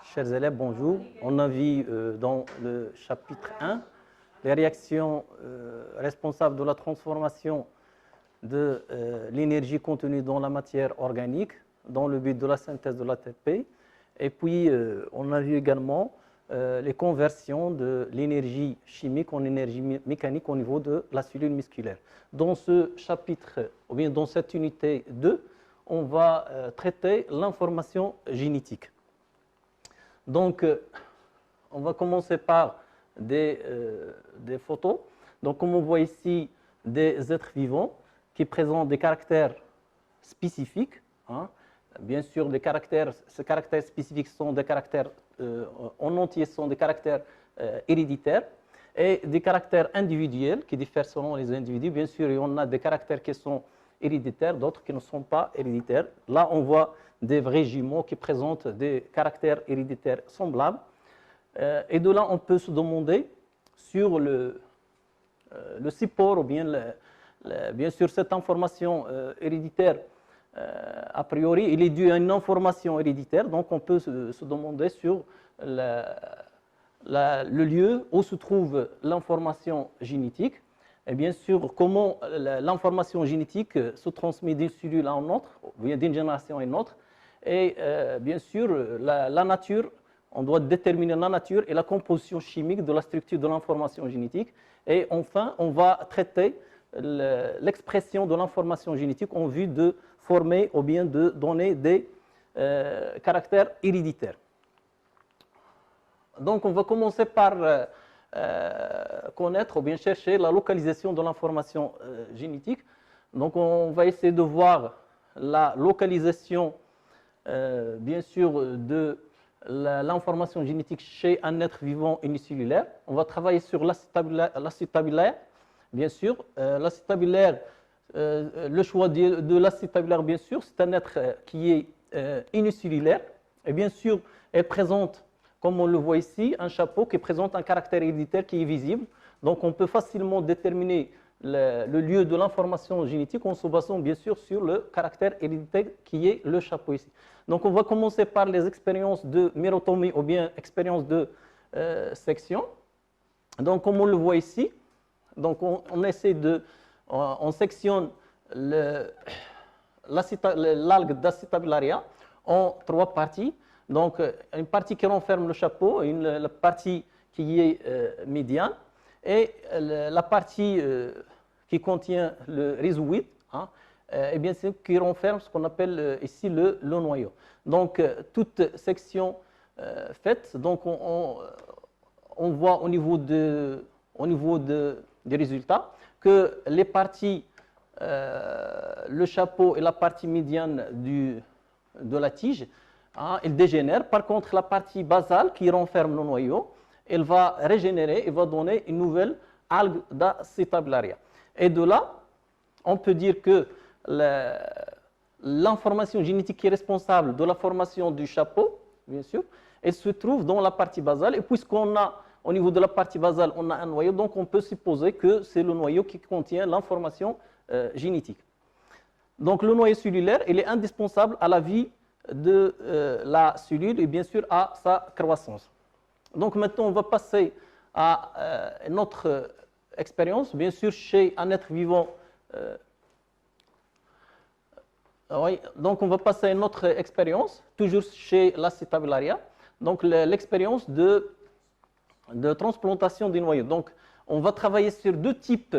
Chers élèves, bonjour. On a vu dans le chapitre 1 les réactions responsables de la transformation de l'énergie contenue dans la matière organique dans le but de la synthèse de l'ATP. Et puis, on a vu également les conversions de l'énergie chimique en énergie mécanique au niveau de la cellule musculaire. Dans ce chapitre, ou bien dans cette unité 2, on va traiter l'information génétique. Donc, on va commencer par des photos. Donc, comme on voit ici, des êtres vivants qui présentent des caractères spécifiques. Hein. Bien sûr, ces caractères spécifiques sont des caractères, en entier, sont des caractères héréditaires et des caractères individuels qui diffèrent selon les individus. Bien sûr, il y en a des caractères qui sont héréditaires, d'autres qui ne sont pas héréditaires. Là, on voit des vrais jumeaux qui présentent des caractères héréditaires semblables. Et de là, on peut se demander sur le support, ou bien, bien sûr, cette information héréditaire, a priori, il est dû à une information héréditaire, donc on peut se demander sur le lieu où se trouve l'information génétique. Et bien sûr, comment l'information génétique se transmet d'une cellule à une autre, ou bien d'une génération à une autre. Et bien sûr, la nature, on doit déterminer la nature et la composition chimique de la structure de l'information génétique. Et enfin, on va traiter l'expression de l'information génétique en vue de former ou bien de donner des caractères héréditaires. Donc, on va commencer par connaître ou bien chercher la localisation de l'information génétique. Donc, on va essayer de voir la localisation, bien sûr, de l'information génétique chez un être vivant unicellulaire. On va travailler sur l'acétabulaire, bien sûr. L'acétabulaire, le choix de l'acétabulaire, bien sûr, c'est un être qui est unicellulaire. Et bien sûr, elle présente, comme on le voit ici, un chapeau qui présente un caractère héréditaire qui est visible. Donc, on peut facilement déterminer le lieu de l'information génétique en se basant, bien sûr, sur le caractère héréditaire qui est le chapeau ici. Donc, on va commencer par les expériences de mérotomie ou bien expériences de section. Donc, comme on le voit ici, donc on essaie on sectionne l'algue d'acétabularia en 3 parties. Donc, une partie qui renferme le chapeau, la partie qui est médiane, et la partie qui contient le rhizoïde, hein, et bien sûr qui renferme ce qu'on appelle ici le noyau. Donc, toute section faite, donc on voit au niveau des résultats que les parties, le chapeau et la partie médiane de la tige, hein, ils dégénèrent. Par contre, la partie basale qui renferme le noyau, elle va régénérer et va donner une nouvelle algue d'acétabularia. Et de là, on peut dire que l'information génétique qui est responsable de la formation du chapeau, bien sûr, elle se trouve dans la partie basale. Et puisqu'on a, au niveau de la partie basale, on a un noyau, donc on peut supposer que c'est le noyau qui contient l'information génétique. Donc le noyau cellulaire, il est indispensable à la vie de la cellule et bien sûr à sa croissance. Donc maintenant, on va passer à une autre expérience, bien sûr chez un être vivant. Oui, donc on va passer à une autre expérience, toujours chez l'acétabularia. Donc l'expérience de transplantation des noyaux. Donc on va travailler sur 2 types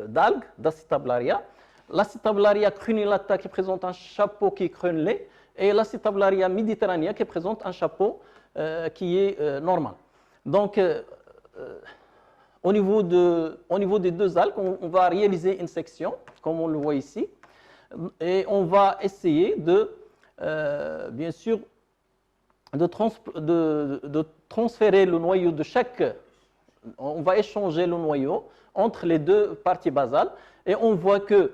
d'algues d'acétabularia. L'acétabularia crunulata qui présente un chapeau qui est crénelé et l'acétabularia méditerranea qui présente un chapeau qui est normal. Donc au niveau des 2 algues, on va réaliser une section, comme on le voit ici, et on va essayer bien sûr, de transférer le noyau de chaque. On va échanger le noyau entre les 2 parties basales, et on voit que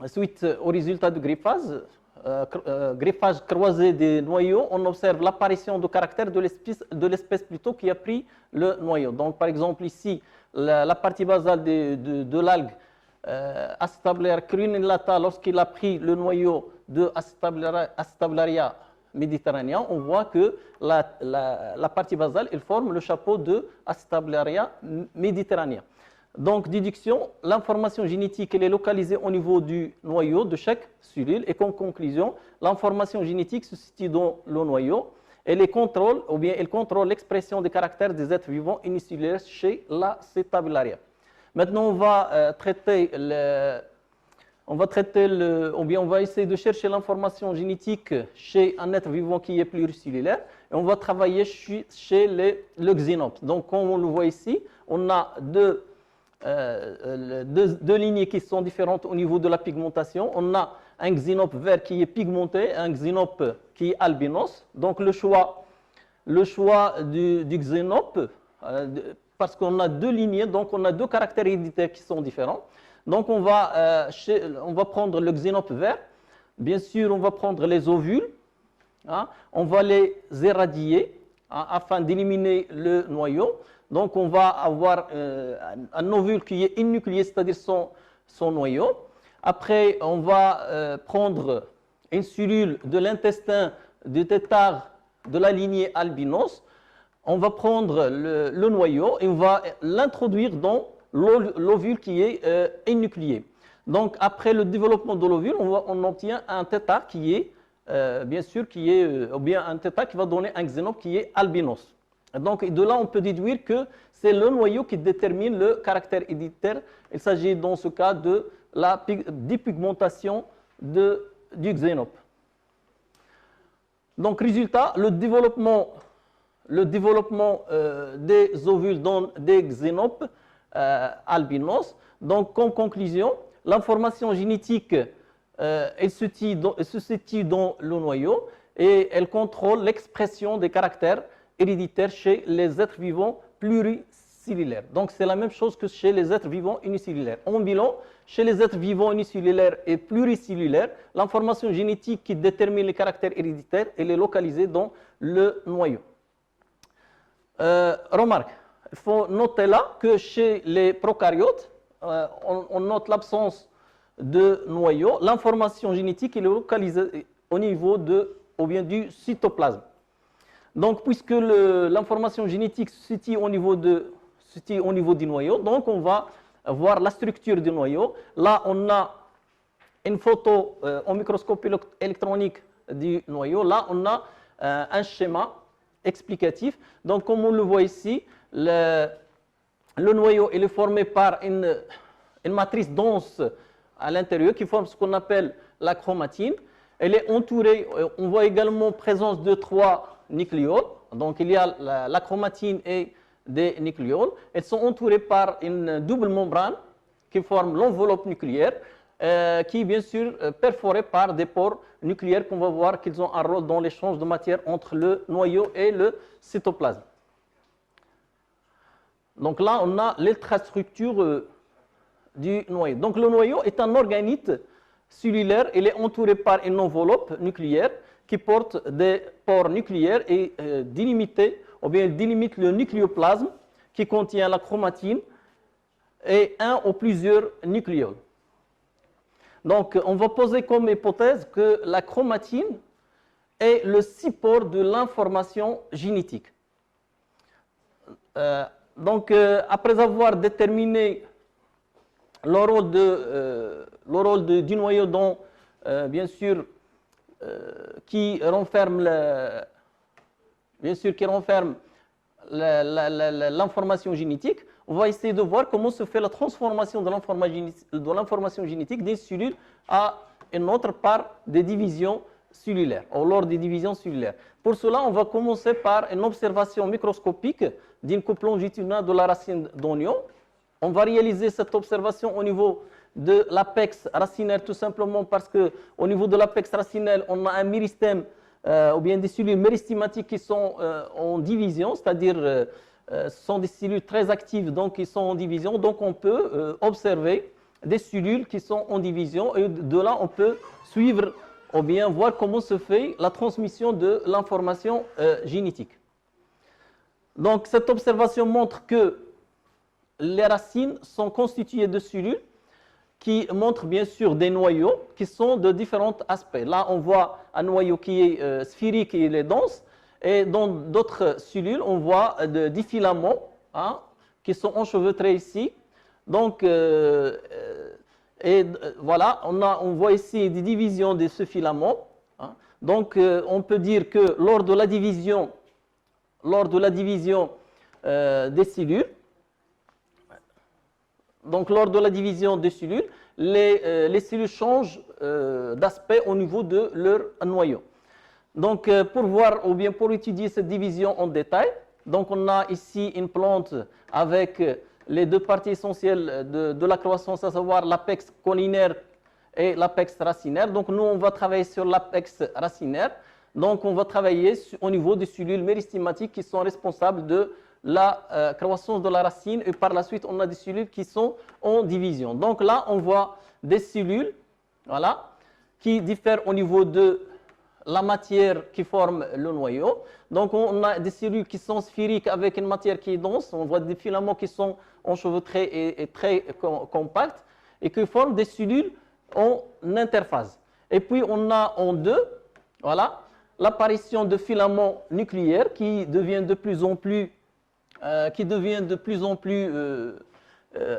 suite au résultat du greffage croisé des noyaux, on observe l'apparition de caractères de l'espèce plutôt qui a pris le noyau. Donc, par exemple, ici, la partie basale de l'algue Acetabularia crenellata, lorsqu'il a pris le noyau de Acetabular méditerranéen, on voit que la partie basale, elle forme le chapeau de Acetabularia méditerranéen. Donc, déduction, l'information génétique elle est localisée au niveau du noyau de chaque cellule. Et comme conclusion, l'information génétique se situe dans le noyau et elle contrôle l'expression des caractères des êtres vivants unicellulaires chez l'Acetabullaria. Maintenant, on va essayer de chercher l'information génétique chez un être vivant qui est pluricellulaire et on va travailler chez le xénope. Donc, comme on le voit ici, on a deux lignées qui sont différentes au niveau de la pigmentation. On a un xénope vert qui est pigmenté, un xénope qui est albinos. Donc, le choix du xénope, parce qu'on a deux lignées, donc on a deux caractères héréditaires qui sont différents. Donc, on va prendre le xénope vert. Bien sûr, on va prendre les ovules. Hein, on va les éradier afin d'éliminer le noyau. Donc, on va avoir un ovule qui est énucléé, c'est-à-dire son noyau. Après, on va prendre une cellule de l'intestin du tétard de la lignée albinos. On va prendre le noyau et on va l'introduire dans l'ovule qui est énucléé. Donc, après le développement de l'ovule, on obtient un tétard qui est, un tétard qui va donner un xénope qui est albinos. Donc, de là, on peut déduire que c'est le noyau qui détermine le caractère héréditaire. Il s'agit dans ce cas de la dépigmentation du xénope. Donc, résultat, le développement des ovules dans des xénopes albinos. Donc, comme conclusion, l'information génétique elle se situe dans le noyau et elle contrôle l'expression des caractères héréditaires chez les êtres vivants pluricellulaires. Donc, c'est la même chose que chez les êtres vivants unicellulaires. En bilan, chez les êtres vivants unicellulaires et pluricellulaires, l'information génétique qui détermine les caractères héréditaires, elle est localisée dans le noyau. Remarque, il faut noter là que chez les prokaryotes, on note l'absence de noyau. L'information génétique est localisée au niveau du cytoplasme. Donc, puisque l'information génétique se situe au niveau du noyau, donc on va voir la structure du noyau. Là, on a une photo au microscope électronique du noyau. Là, on a un schéma explicatif. Donc, comme on le voit ici, le noyau il est formé par une matrice dense à l'intérieur qui forme ce qu'on appelle la chromatine. Elle est entourée, on voit également présence de 3 nucléoles. Donc, il y a la chromatine et des nucléoles. Elles sont entourées par une double membrane qui forme l'enveloppe nucléaire, qui est bien sûr perforée par des pores nucléaires qu'on va voir qu'ils ont un rôle dans l'échange de matière entre le noyau et le cytoplasme. Donc là, on a l'infrastructure du noyau. Donc le noyau est un organite cellulaire. Il est entouré par une enveloppe nucléaire qui porte des pores nucléaires et délimite le nucléoplasme qui contient la chromatine et un ou plusieurs nucléoles. Donc, on va poser comme hypothèse que la chromatine est le support de l'information génétique. Après avoir déterminé le rôle du noyau dans, bien sûr, qui renferme l'information génétique, on va essayer de voir comment se fait la transformation de l'information génétique d'une cellule à une autre par des divisions cellulaires, ou lors des divisions cellulaires. Pour cela, on va commencer par une observation microscopique d'une coupe longitudinale de la racine d'oignon. On va réaliser cette observation au niveau de l'apex racinaire tout simplement parce qu'au niveau de l'apex racinaire, on a un méristème ou bien des cellules méristématiques qui sont en division, c'est-à-dire ce sont des cellules très actives, donc qui sont en division. Donc on peut observer des cellules qui sont en division et de là on peut suivre ou bien voir comment se fait la transmission de l'information génétique. Donc cette observation montre que les racines sont constituées de cellules qui montre bien sûr des noyaux qui sont de différents aspects. Là, on voit un noyau qui est sphérique et il est dense. Et dans d'autres cellules, on voit des filaments hein, qui sont enchevêtrés ici. Donc, voilà, on voit ici des divisions de ce filament. Hein. Donc, on peut dire que lors de la division des cellules, les cellules changent d'aspect au niveau de leur noyau. Donc, pour voir ou bien pour étudier cette division en détail, donc on a ici une plante avec les deux parties essentielles de la croissance, à savoir l'apex caulinaire et l'apex racinaire. Donc, nous, on va travailler sur l'apex racinaire. Donc, on va travailler au niveau des cellules méristymatiques qui sont responsables de la croissance de la racine. Et par la suite, on a des cellules qui sont en division. Donc là, on voit des cellules voilà, qui diffèrent au niveau de la matière qui forme le noyau. Donc, on a des cellules qui sont sphériques avec une matière qui est dense. On voit des filaments qui sont enchevêtrés et très compacts et qui forment des cellules en interphase. Et puis, on a en deux, voilà, l'apparition de filaments nucléaires qui deviennent de plus en plus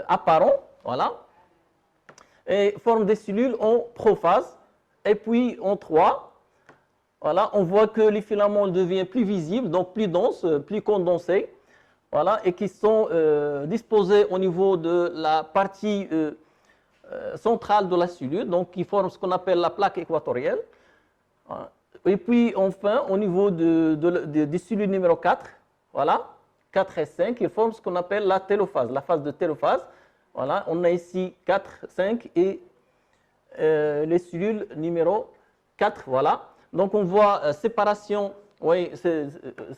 apparents, voilà, et forment des cellules en prophase. Et puis, en 3, voilà, on voit que les filaments deviennent plus visibles, donc plus denses, plus condensés, voilà, et qui sont disposés au niveau de la partie centrale de la cellule, donc qui forment ce qu'on appelle la plaque équatorielle. Voilà. Et puis, enfin, au niveau des cellules numéro 4, voilà, 4 et 5, ils forment ce qu'on appelle la télophase, la phase de télophase. Voilà, on a ici 4, 5 et les cellules numéro 4, voilà. Donc, on voit séparation, oui,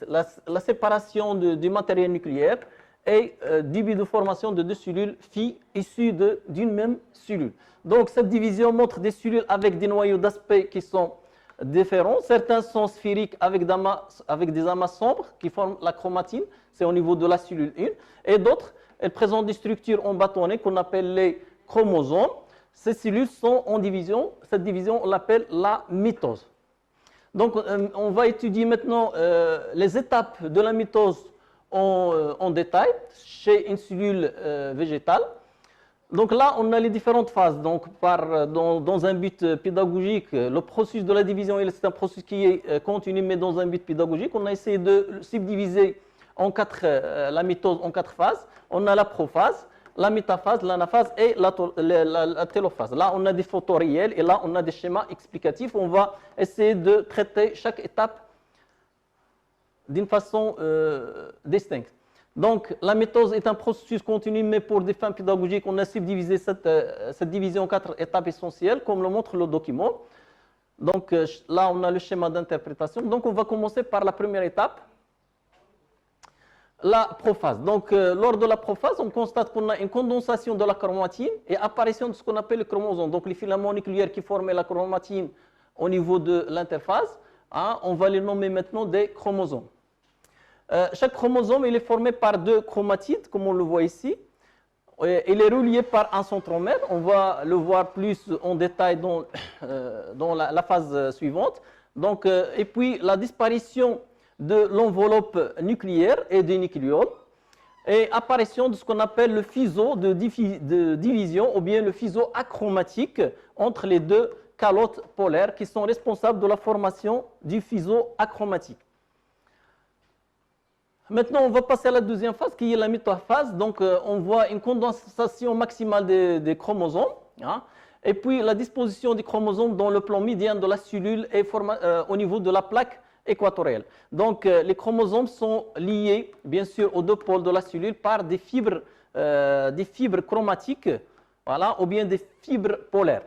la séparation du matériel nucléaire et début de formation de deux cellules phi issues d'une même cellule. Donc, cette division montre des cellules avec des noyaux d'aspect qui sont différents. Certains sont sphériques avec des amas sombres qui forment la chromatine, c'est au niveau de la cellule 1. Et d'autres, elles présentent des structures en bâtonnet qu'on appelle les chromosomes. Ces cellules sont en division. Cette division, on l'appelle la mitose. Donc, on va étudier maintenant les étapes de la mitose en détail chez une cellule végétale. Donc là, on a les différentes phases. Donc, dans un but pédagogique, le processus de la division, c'est un processus qui est continu, mais dans un but pédagogique. On a essayé de subdiviser la mitose en 4 phases. On a la prophase, la métaphase, l'anaphase et la télophase. Là, on a des photos réelles et là, on a des schémas explicatifs. On va essayer de traiter chaque étape d'une façon distincte. Donc, la mitose est un processus continu, mais pour des fins pédagogiques, on a subdivisé cette division en 4 étapes essentielles, comme le montre le document. Donc, là, on a le schéma d'interprétation. Donc, on va commencer par la première étape, la prophase. Donc, lors de la prophase, on constate qu'on a une condensation de la chromatine et apparition de ce qu'on appelle le chromosome. Donc, les filaments nucléaires qui formaient la chromatine au niveau de l'interphase, hein, on va les nommer maintenant des chromosomes. Chaque chromosome il est formé par 2 chromatides, comme on le voit ici. Il est relié par un centromère. On va le voir plus en détail dans la phase suivante. Donc, et puis, la disparition de l'enveloppe nucléaire et des nucléoles et apparition de ce qu'on appelle le fuseau de division ou bien le fuseau achromatique entre les 2 calottes polaires qui sont responsables de la formation du fuseau achromatique. Maintenant, on va passer à la deuxième phase qui est la métaphase. Donc, on voit une condensation maximale des chromosomes. Hein, et puis, la disposition des chromosomes dans le plan médian de la cellule est au niveau de la plaque équatoriale. Donc, les chromosomes sont liés, bien sûr, aux 2 pôles de la cellule par des fibres chromatiques, voilà, ou bien des fibres polaires,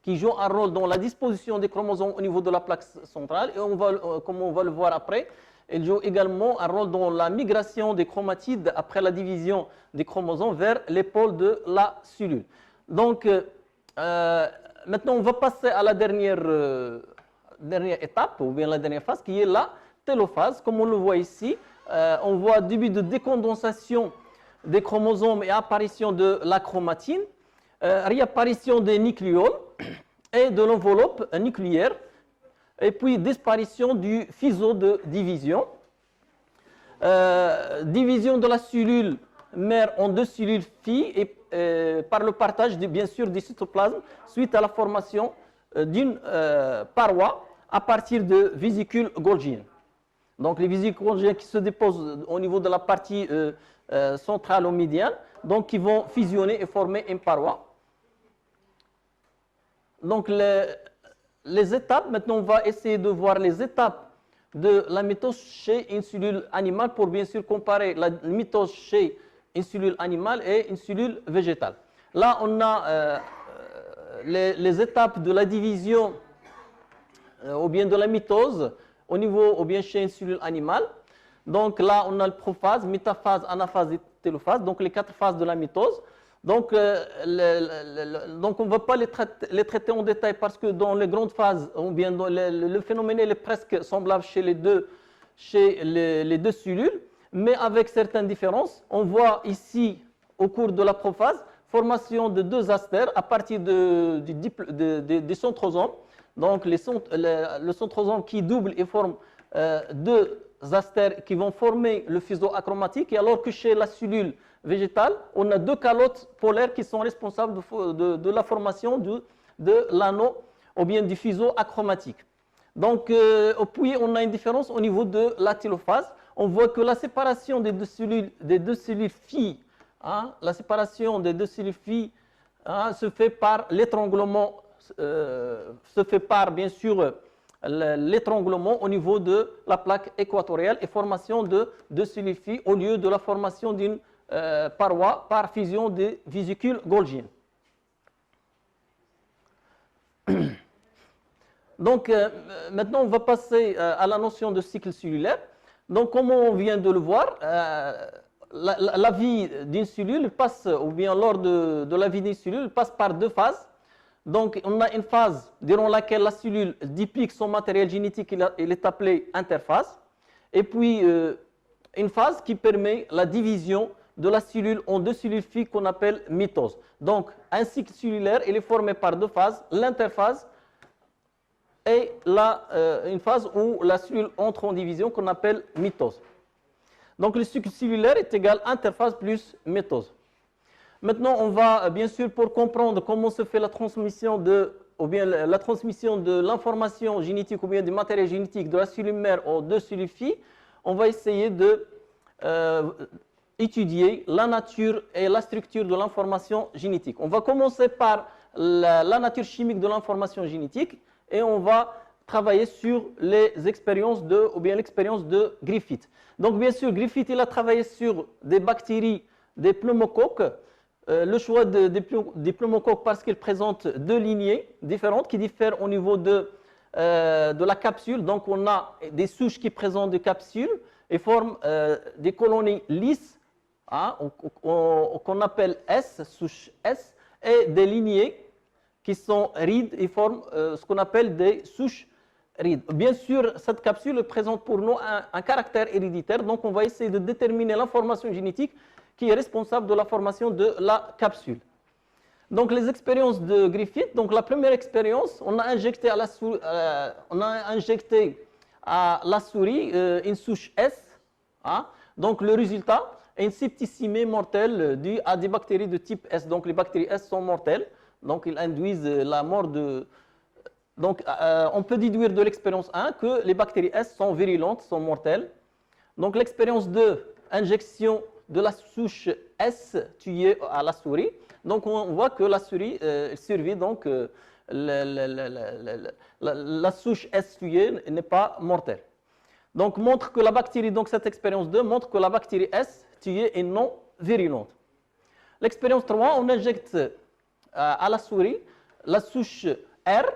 qui jouent un rôle dans la disposition des chromosomes au niveau de la plaque centrale. Et comme on va le voir après, elle joue également un rôle dans la migration des chromatides après la division des chromosomes vers les pôles de la cellule. Donc, maintenant, on va passer à la dernière étape, ou bien la dernière phase, qui est la télophase. Comme on le voit ici, on voit début de décondensation des chromosomes et apparition de la chromatine. réapparition des nucléoles et de l'enveloppe nucléaire, et puis disparition du fuseau de division, division de la cellule mère en deux cellules filles et par le partage bien sûr du cytoplasme suite à la formation d'une paroi à partir de vésicules golgiennes. Donc les vésicules golgiennes qui se déposent au niveau de la partie centrale ou médiane, donc qui vont fusionner et former une paroi. Donc les étapes, maintenant on va essayer de voir les étapes de la mitose chez une cellule animale pour bien sûr comparer la mitose chez une cellule animale et une cellule végétale. Là on a les étapes de la division ou bien de la mitose au niveau ou bien chez une cellule animale. Donc là on a le prophase, métaphase, anaphase et télophase, donc les 4 phases de la mitose. Donc on ne va pas les traiter en détail parce que dans les grandes phases, ou bien dans le phénomène est presque semblable chez les deux cellules, mais avec certaines différences. On voit ici, au cours de la prophase, formation de 2 astères à partir des centrosomes. Donc le centrosome qui double et forme 2 astères qui vont former le fuseau achromatique, et alors que chez la cellule végétale, on a 2 calottes polaires qui sont responsables de la formation de l'anneau ou bien du fuseau achromatique. Donc, puis on a une différence au niveau de la télophase. On voit que la séparation des deux cellules filles, la séparation des 2 cellules filles se fait par l'étranglement, se fait par bien sûr l'étranglement au niveau de la plaque équatoriale et formation de 2 cellules filles au lieu de la formation d'une paroi par fusion des vésicules golgiennes. Donc maintenant on va passer à la notion de cycle cellulaire. Donc comme on vient de le voir, la vie d'une cellule passe, ou bien lors de la vie d'une cellule, passe par 2 phases. Donc on a une phase durant laquelle la cellule duplique son matériel génétique, il est appelé interphase, et puis une phase qui permet la division de la cellule en 2 cellules filles qu'on appelle mitose. Donc un cycle cellulaire il est formé par 2 phases, l'interphase et une phase où la cellule entre en division qu'on appelle mitose. Donc le cycle cellulaire est égal à interphase plus mitose. Maintenant, on va bien sûr, pour comprendre comment se fait la transmission de l'information génétique ou bien du matériel génétique de la cellule mère aux 2 cellules filles, on va essayer de étudier la nature et la structure de l'information génétique. On va commencer par la nature chimique de l'information génétique et on va travailler sur les expériences l'expérience de Griffith. Donc bien sûr, Griffith il a travaillé sur des bactéries, des pneumocoques. Le choix des pneumocoques parce qu'ils présentent 2 lignées différentes qui diffèrent au niveau de la capsule. Donc on a des souches qui présentent des capsules et forment des colonies lisses, qu'on appelle S, souche S, et des lignées qui sont rides et forment ce qu'on appelle des souches rides. Bien sûr, cette capsule présente pour nous un caractère héréditaire, donc on va essayer de déterminer l'information génétique qui est responsable de la formation de la capsule. Donc les expériences de Griffith, donc la première expérience, on a injecté à la souris une souche S, donc le résultat est une septicémie mortelle due à des bactéries de type S. Donc les bactéries S sont mortelles, donc ils induisent la mort de... Donc on peut déduire de l'expérience 1 que les bactéries S sont virulentes, sont mortelles. Donc l'expérience 2, injection de la souche S tuée à la souris. Donc on voit que la souris survit, donc la souche S tuée n'est pas mortelle. Donc montre que la bactérie, donc cette expérience 2 montre que la bactérie S tuée est non virulente. L'expérience 3, on injecte à la souris la souche R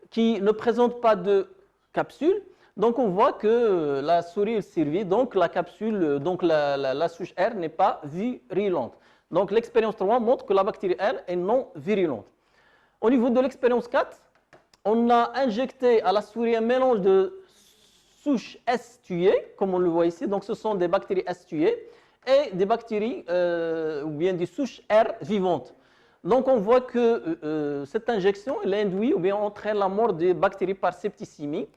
qui ne présente pas de capsule. Donc on voit que la souris survit, donc la capsule, donc la souche R n'est pas virulente. Donc l'expérience 3 montre que la bactérie R est non virulente. Au niveau de l'expérience 4, on a injecté à la souris un mélange de souches S tuées, comme on le voit ici, donc ce sont des bactéries S tuées, et des bactéries ou bien des souches R vivantes. Donc on voit que cette injection elle induit ou bien entraîne la mort des bactéries par septicémie.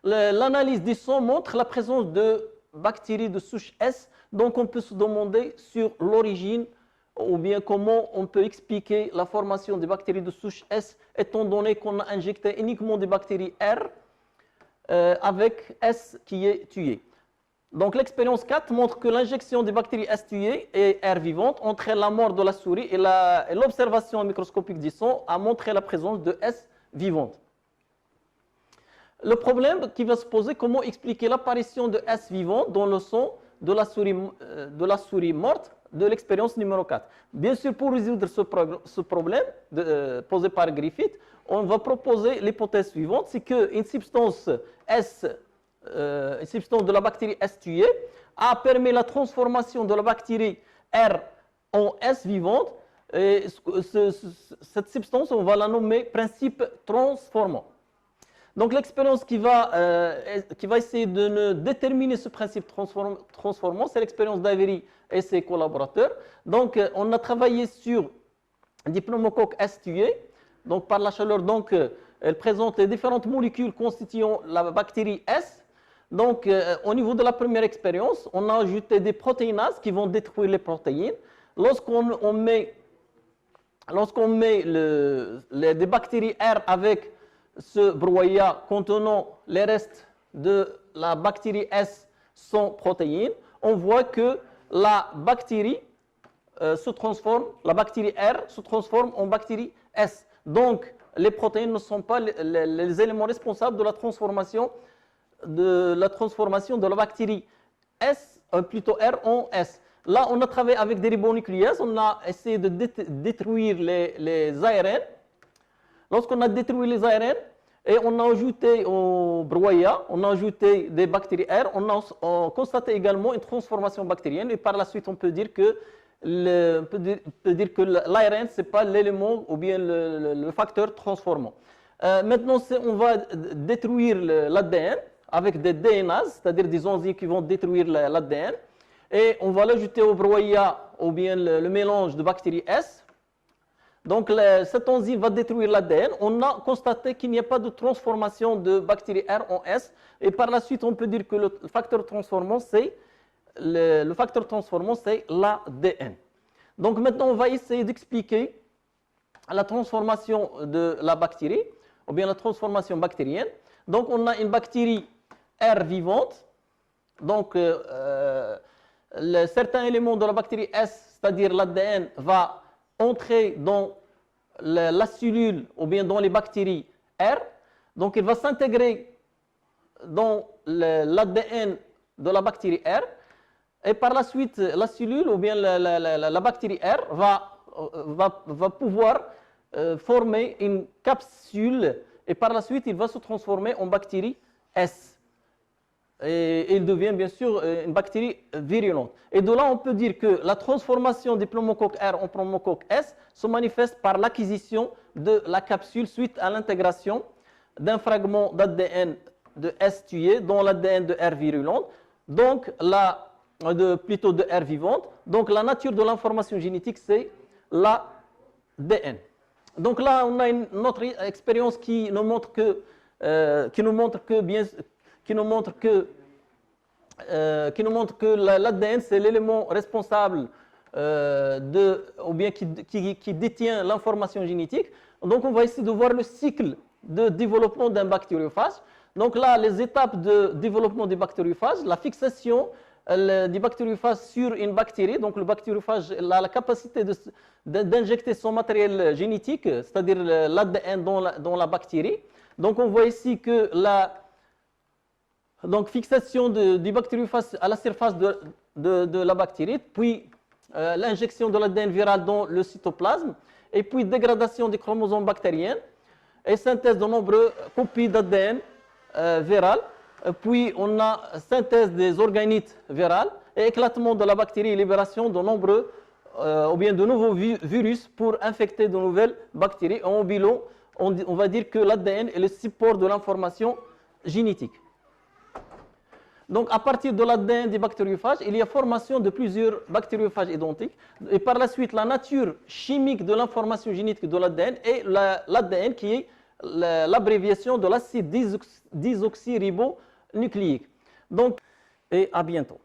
L'analyse du sang montre la présence de bactéries de souche S, donc on peut se demander sur l'origine ou bien comment on peut expliquer la formation des bactéries de souche S étant donné qu'on a injecté uniquement des bactéries R avec S qui est tué. Donc l'expérience 4 montre que l'injection des bactéries S tuées et R vivantes entraîne la mort de la souris et l'observation microscopique du sang a montré la présence de S vivantes. Le problème qui va se poser, comment expliquer l'apparition de S vivants dans le sang de la souris morte de l'expérience numéro 4. Bien sûr, pour résoudre ce problème posé par Griffith, on va proposer l'hypothèse suivante, c'est qu'une substance une substance de la bactérie S tuée a permis la transformation de la bactérie R en S vivante. Et cette substance, on va la nommer principe transformant. Donc l'expérience qui va essayer de déterminer ce principe transformant, c'est l'expérience d'Avery et ses collaborateurs. Donc on a travaillé sur des pneumocoques S tués. Donc par la chaleur, donc elle présente les différentes molécules constituant la bactérie S. Donc, au niveau de la première expérience, on a ajouté des protéinases qui vont détruire les protéines. Lorsqu'on met des bactéries R avec ce broyat contenant les restes de la bactérie S sans protéines, on voit que la bactérie la bactérie R se transforme en bactérie S. Donc, les protéines ne sont pas les éléments responsables de la transformation de la bactérie plutôt R en S. Là, on a travaillé avec des ribonucléases, on a essayé de détruire les ARN. Lorsqu'on a détruit les ARN, et on a ajouté au broyat, on a ajouté des bactéries R, on a constaté également une transformation bactérienne, et par la suite, on peut dire que l'ARN, ce n'est pas l'élément ou bien le facteur transformant. Maintenant, on va détruire l'ADN avec des DNAs, c'est-à-dire des enzymes qui vont détruire l'ADN, et on va l'ajouter au broyat ou bien le mélange de bactéries S. Donc cette enzyme va détruire l'ADN. On a constaté qu'il n'y a pas de transformation de bactéries R en S, et par la suite on peut dire que le facteur transformant c'est l'ADN. Donc maintenant on va essayer d'expliquer la transformation de la bactérie ou bien la transformation bactérienne. Donc on a une bactérie R vivante, donc certains éléments de la bactérie S, c'est-à-dire l'ADN, va entrer dans la cellule ou bien dans les bactéries R, donc il va s'intégrer dans l'ADN de la bactérie R, et par la suite la cellule ou bien la bactérie R va pouvoir former une capsule, et par la suite il va se transformer en bactérie S. Et il devient bien sûr une bactérie virulente. Et de là, on peut dire que la transformation des pneumocoques R en pneumocoques S se manifeste par l'acquisition de la capsule suite à l'intégration d'un fragment d'ADN de S tué dans l'ADN de R virulente, donc plutôt de R vivante. Donc la nature de l'information génétique, c'est l'ADN. Donc là, on a une autre expérience qui nous montre que l'ADN c'est l'élément responsable ou bien qui détient l'information génétique. Donc on va essayer de voir le cycle de développement d'un bactériophage. Donc là, les étapes de développement des bactériophages, la fixation du bactériophage sur une bactérie. Donc le bactériophage a la capacité d'injecter son matériel génétique, c'est-à-dire l'ADN dans la bactérie. Donc on voit ici que fixation du bactériophage à la surface de la bactérie, puis l'injection de l'ADN viral dans le cytoplasme, et puis dégradation des chromosomes bactériens, et synthèse de nombreuses copies d'ADN viral, puis on a synthèse des organites virales, et éclatement de la bactérie et libération de nombreux ou bien de nouveaux virus pour infecter de nouvelles bactéries. En bilan, on va dire que l'ADN est le support de l'information génétique. Donc, à partir de l'ADN des bactériophages, il y a formation de plusieurs bactériophages identiques. Et par la suite, la nature chimique de l'information génétique de l'ADN est l'ADN qui est l'abréviation de l'acide désoxyribonucléique. Donc, et à bientôt.